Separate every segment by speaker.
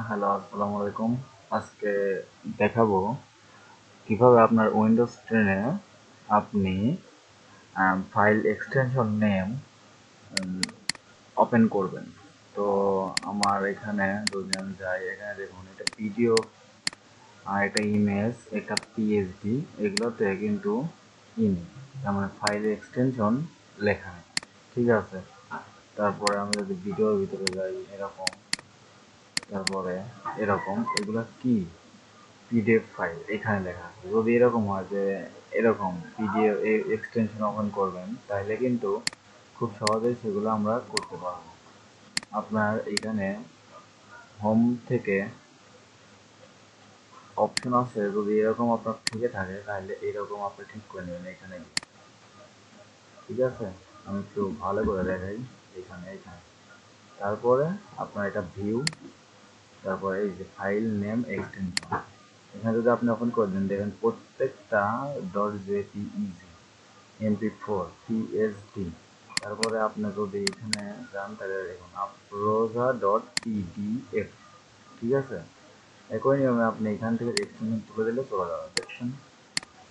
Speaker 1: Hello, আসসালামু আলাইকুম। আজকে দেখাবো কিভাবে আপনার উইন্ডোজ 10 এ আপনি ফাইল এক্সটেনশন নেম ওপেন করবেন। তো আমার এখানে যদি আমি যাই, এখানে দেখুন এটা ভিডিও, আর এটা ইমেজ, এটা পিএসডি, এগুলোতে কিন্তু তার মানে ফাইল এক্সটেনশন লেখা নেই। ঠিক আছে, তারপরে আমি যদি ভিডিওর ভিতরে যাই এরকম, তারপরে এরকম, এগুলা কি পিডিএফ ফাইল এখানে লেখা আছে। যদি এরকম হয় যে এরকম পিডিএফ এক্সটেনশন ওপেন করবেন, তাহলে কিন্তু খুব সহজেই সেগুলো আমরা করতে পারবো। আপনার এখানে হোম থেকে অপশন আছে, যদি এরকম আপনার থেকে থাকে তাহলে এরকম আপনি ঠিক করে নেবেন এখানে গিয়ে। ঠিক আছে, আমি একটু ভালো করে দেখাই। এখানে তারপরে আপনার এটা ভিউ, তারপরে এই যে ফাইল নেম এক্সটেনশন, এখানে যদি আপনি ওপেন করে দেন, দেখেন প্রত্যেকটা .jpeg, mp4, psd, তারপরে আপনি যদি এখানে যান তাহলে দেখুন aproza.pdf। ঠিক আছে, একই নিয়মে আপনি এখান থেকে এক্সটেনশন তুলে দিলে চলে যাবে, দেখছেন।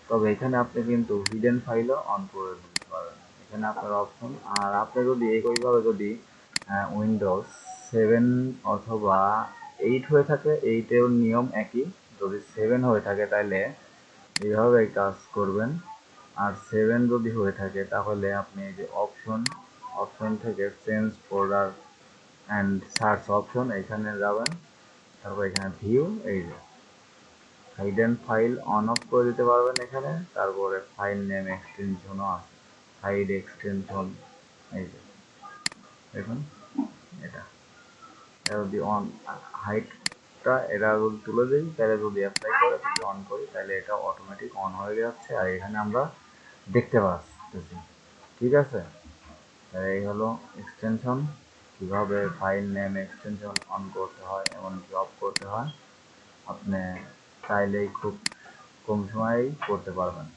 Speaker 1: তবে এখানে আপনি কিন্তু হিডেন ফাইলও অন করে দিতে পারেন, এখানে আপনার অপশন। আর আপনি যদি একইভাবে যদি উইন্ডোজ 7 অথবা 8 হয়ে থাকে, 8-এর নিয়ম একই। যদি 7 হয়ে থাকে তাহলে এইভাবে কাজ করবেন। আর 7 যদি হয়ে থাকে তাহলে আপনি এই যে অপশন থেকে change folder and search option, এখানে যাবেন। তারপর এখানে ভিউ, এই যে হাইডেন ফাইল অন অফ করে দিতে পারবেন এখানে। তারপরে ফাইল নেম এক্সটেনশনও আছে, হাইড এক্সটেনশন, এই যে দেখুন এটা এটা যদি অন, হাইটটা এটা যদি তুলে দিই, তাহলে যদি অ্যাপ্লাই করে যদি অন করি, তাহলে এটা অটোমেটিক অন হয়ে যাচ্ছে, আর এখানে আমরা দেখতে পাচ্ছি। ঠিক আছে, এই হলো এক্সটেনশন, কিভাবে ফাইল নেম এক্সটেনশন অন করতে হয় এবং জব করতে হয়। আপনি চাইলেই খুব কম সময়েই করতে পারবেন।